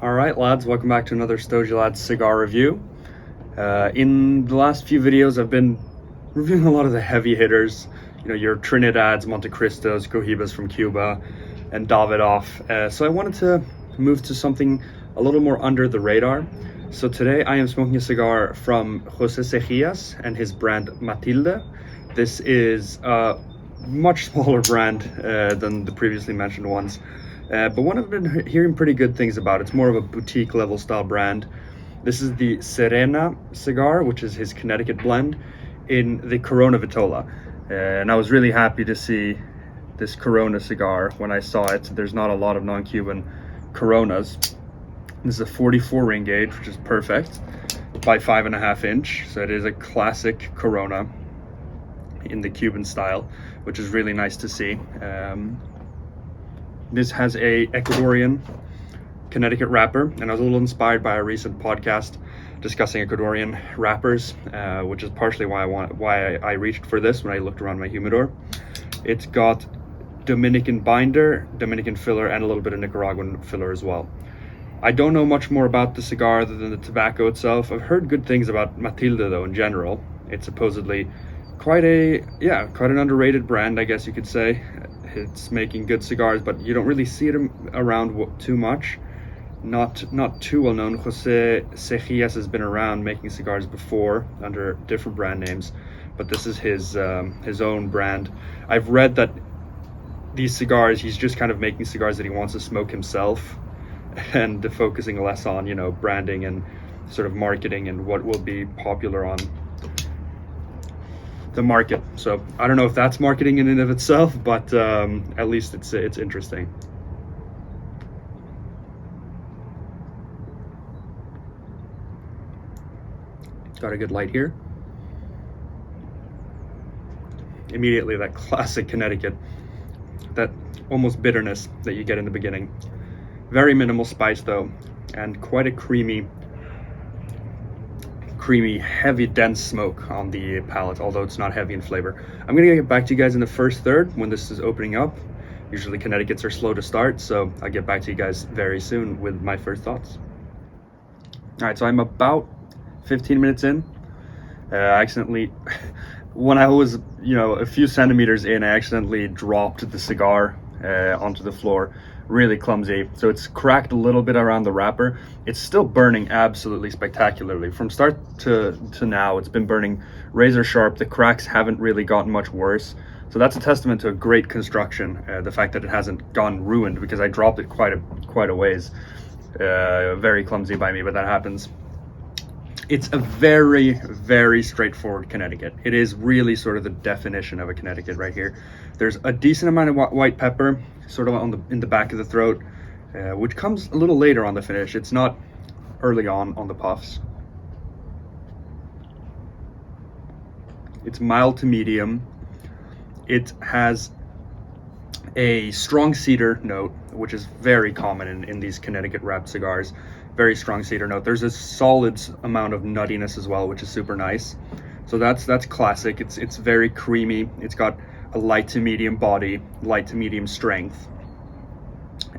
All right, lads, welcome back to another Stogie Lads cigar review. In the last few videos, I've been reviewing a lot of the heavy hitters, your Trinidads, Monte Cristos, Cohibas from Cuba, and Davidoff. So I wanted to move to something a little more under the radar. So today I am smoking a cigar from Jose Cejias and his brand Matilde. This is a much smaller brand than the previously mentioned ones. But one I've been hearing pretty good things about. It's more of a boutique level style brand. This is the Serena cigar, which is his Connecticut blend in the Corona Vitola. And I was really happy to see this Corona cigar when I saw it. There's not a lot of non-Cuban Coronas. This is a 44 ring gauge, which is perfect, by 5.5 inch. So it is a classic Corona in the Cuban style, which is really nice to see. This has a Ecuadorian Connecticut wrapper, and I was a little inspired by a recent podcast discussing Ecuadorian wrappers, which is partially why I reached for this when I looked around my humidor. It's got Dominican binder, Dominican filler, and a little bit of Nicaraguan filler as well. I don't know much more about the cigar other than the tobacco itself. I've heard good things about Matilde though in general. It's supposedly quite an underrated brand, I guess you could say. It's making good cigars, but you don't really see it around too much. Not too well known. Jose Cejias has been around making cigars before under different brand names, but this is his own brand. I've read that these cigars, he's just kind of making cigars that he wants to smoke himself, and focusing less on branding and sort of marketing and what will be popular on the market. So I don't know if that's marketing in and of itself, but at least it's interesting. Got a good light here. Immediately that classic Connecticut, that almost bitterness that you get in the beginning. Very minimal spice though, and quite a creamy, heavy, dense smoke on the palate, although it's not heavy in flavor. I'm gonna get back to you guys in the first third when this is opening up. Usually Connecticut's are slow to start, so I'll get back to you guys very soon with my first thoughts. All right, so I'm about 15 minutes in. I accidentally, when I was, a few centimeters in, I accidentally dropped the cigar onto the floor. Really clumsy, so it's cracked a little bit around the wrapper. It's still burning absolutely spectacularly. From start to now, it's been burning razor sharp. The cracks haven't really gotten much worse, so that's a testament to a great construction. The fact that it hasn't gone ruined, because I dropped it quite a ways. Very clumsy by me, but that happens. It's a very, very straightforward Connecticut. It is really sort of the definition of a Connecticut right here. There's a decent amount of white pepper, sort of in the back of the throat, which comes a little later on the finish. It's not early on the puffs. It's mild to medium. It has a strong cedar note, which is very common in these Connecticut wrapped cigars. Very strong cedar note. There's a solid amount of nuttiness as well, which is super nice. So that's classic. It's very creamy. It's got a light to medium body, light to medium strength.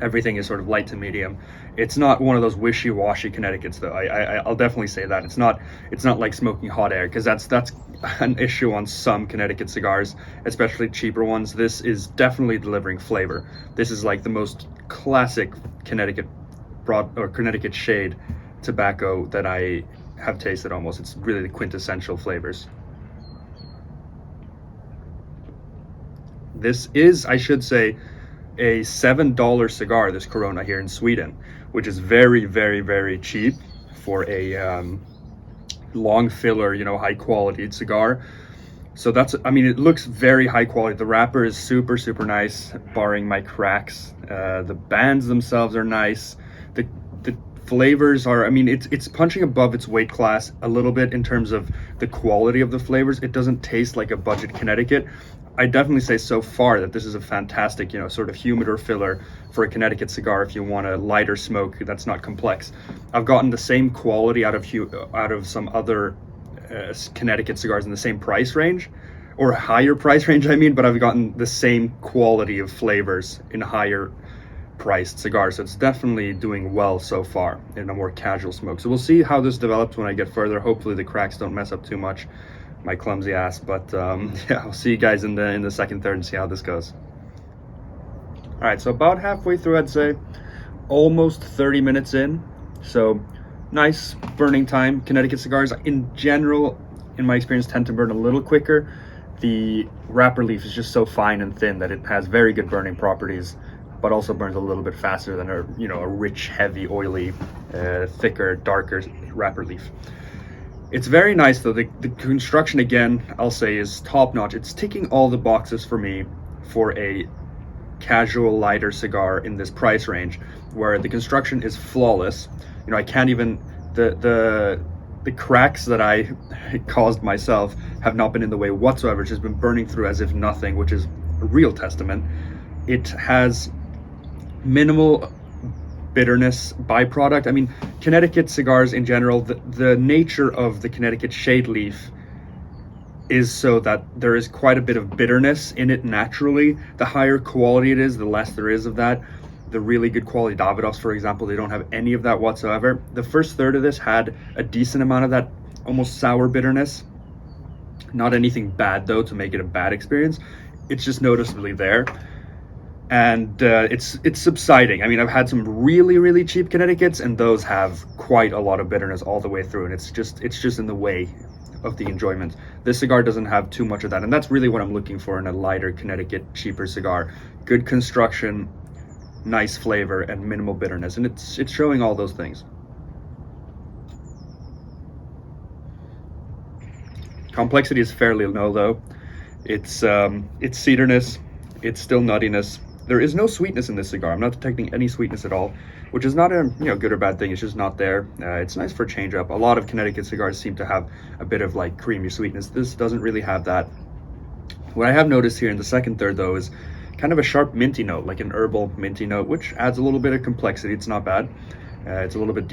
Everything is sort of light to medium. It's not one of those wishy-washy Connecticut's though. I'll definitely say that. It's not like smoking hot air, because that's an issue on some Connecticut cigars, especially cheaper ones. This is definitely delivering flavor. This is like the most classic Connecticut Connecticut shade tobacco that I have tasted almost. It's really the quintessential flavors. This is, I should say, a $7 cigar, this Corona here in Sweden, which is very, very, very cheap for a long filler, high quality cigar. So it looks very high quality. The wrapper is super, super nice, barring my cracks. The bands themselves are nice. The flavors are, it's punching above its weight class a little bit in terms of the quality of the flavors. It doesn't taste like a budget Connecticut. I definitely say so far that this is a fantastic, sort of humidor filler for a Connecticut cigar if you want a lighter smoke that's not complex. I've gotten the same quality out of some other Connecticut cigars in the same price range, or higher price range, but I've gotten the same quality of flavors in higher priced cigar, so it's definitely doing well so far in a more casual smoke. So we'll see how this develops when I get further. Hopefully the cracks don't mess up too much, my clumsy ass. But yeah, I'll see you guys in the second third and see how this goes. All right, so about halfway through, I'd say, almost 30 minutes in. So nice burning time. Connecticut cigars in general, in my experience, tend to burn a little quicker. The wrapper leaf is just so fine and thin that it has very good burning properties, but also burns a little bit faster than a rich, heavy, oily, thicker, darker wrapper leaf. It's very nice though. The construction, again, I'll say, is top notch. It's ticking all the boxes for me for a casual lighter cigar in this price range, where the construction is flawless. I can't even, the cracks that I caused myself have not been in the way whatsoever. It's just been burning through as if nothing, which is a real testament. It has minimal bitterness byproduct. I mean, Connecticut cigars in general, the nature of the Connecticut shade leaf is so that there is quite a bit of bitterness in it naturally. The higher quality it is, the less there is of that. The really good quality Davidoffs, for example, they don't have any of that whatsoever. The first third of this had a decent amount of that almost sour bitterness. Not anything bad though to make it a bad experience. It's just noticeably there. And it's subsiding. I mean, I've had some really, really cheap Connecticut's, and those have quite a lot of bitterness all the way through, and it's just in the way of the enjoyment. This cigar doesn't have too much of that, and that's really what I'm looking for in a lighter Connecticut, cheaper cigar. Good construction, nice flavor, and minimal bitterness, and it's showing all those things. Complexity is fairly low though. It's cedarness, it's still nuttiness. There is no sweetness in this cigar. I'm not detecting any sweetness at all, which is not a good or bad thing. It's just not there. It's nice for a change up. A lot of Connecticut cigars seem to have a bit of like creamy sweetness. This doesn't really have that. What I have noticed here in the second third though is kind of a sharp minty note, like an herbal minty note, which adds a little bit of complexity. It's not bad. It's a little bit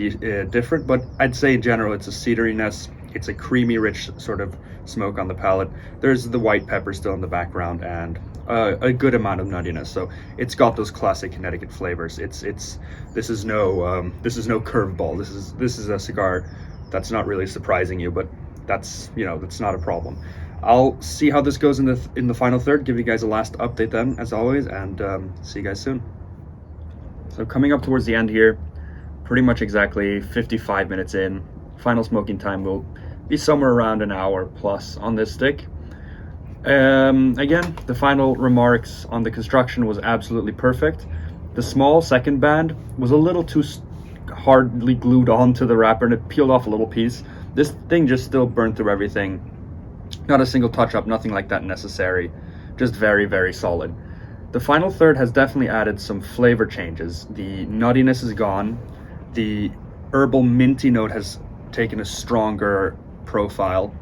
different, but I'd say in general it's a cedariness. It's a creamy, rich sort of smoke on the palate. There's the white pepper still in the background, and a good amount of nuttiness. So it's got those classic Connecticut flavors. This is no curveball. This is a cigar that's not really surprising you, but that's not a problem. I'll see how this goes in the final third. Give you guys a last update then, as always, and see you guys soon. So coming up towards the end here, pretty much exactly 55 minutes in. Final smoking time will be somewhere around an hour plus on this stick. Again, the final remarks on the construction was absolutely perfect. The small second band was a little too hardly glued onto the wrapper, and it peeled off a little piece. This thing just still burned through everything. Not a single touch up, nothing like that necessary. Just very, very solid. The final third has definitely added some flavor changes. The nuttiness is gone. The herbal minty note has taken a stronger profile.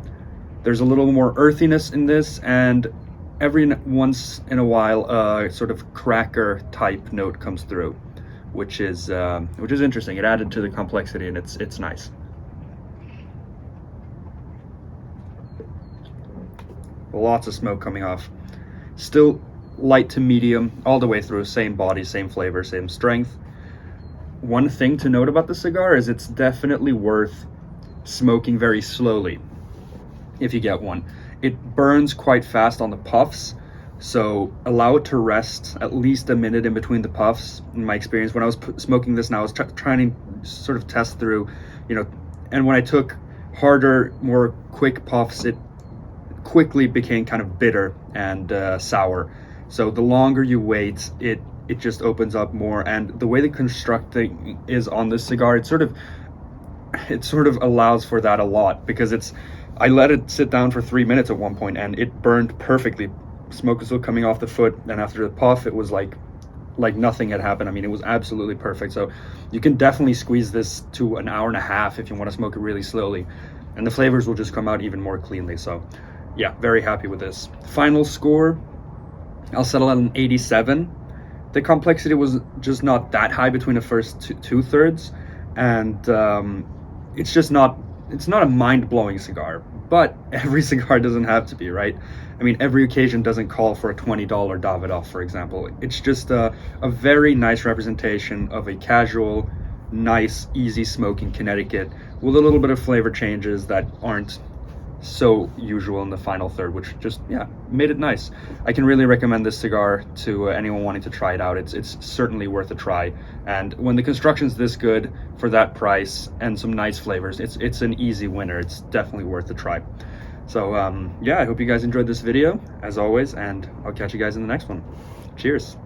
There's a little more earthiness in this, and every once in a while a sort of cracker type note comes through, which is interesting. It added to the complexity, and it's nice. Lots of smoke coming off. Still light to medium all the way through, same body, same flavor, same strength. One thing to note about the cigar is it's definitely worth smoking very slowly if you get one. It burns quite fast on the puffs, so allow it to rest at least a minute in between the puffs. In my experience, when I was smoking this, and I was trying to sort of test through, and when I took harder, more quick puffs, it quickly became kind of bitter and sour. So the longer you wait, it just opens up more. And the way the constructing is on this cigar, it sort of allows for that a lot, because I let it sit down for 3 minutes at one point, and it burned perfectly. Smoke was still coming off the foot, and after the puff, it was like nothing had happened. I mean, it was absolutely perfect. So you can definitely squeeze this to an hour and a half if you want to smoke it really slowly, and the flavors will just come out even more cleanly. So yeah, very happy with this. Final score, I'll settle at an 87. The complexity was just not that high between the first two thirds, and it's not a mind-blowing cigar, But every cigar doesn't have to be, right? I mean, every occasion doesn't call for a $20 Davidoff, for example. It's just a very nice representation of a casual, nice, easy smoke in Connecticut with a little bit of flavor changes that aren't so usual in the final third, which just, yeah, made it nice. I can really recommend this cigar to anyone wanting to try it out. It's certainly worth a try. And when the construction's this good for that price and some nice flavors, it's an easy winner. It's definitely worth a try. So yeah, I hope you guys enjoyed this video as always, and I'll catch you guys in the next one. Cheers.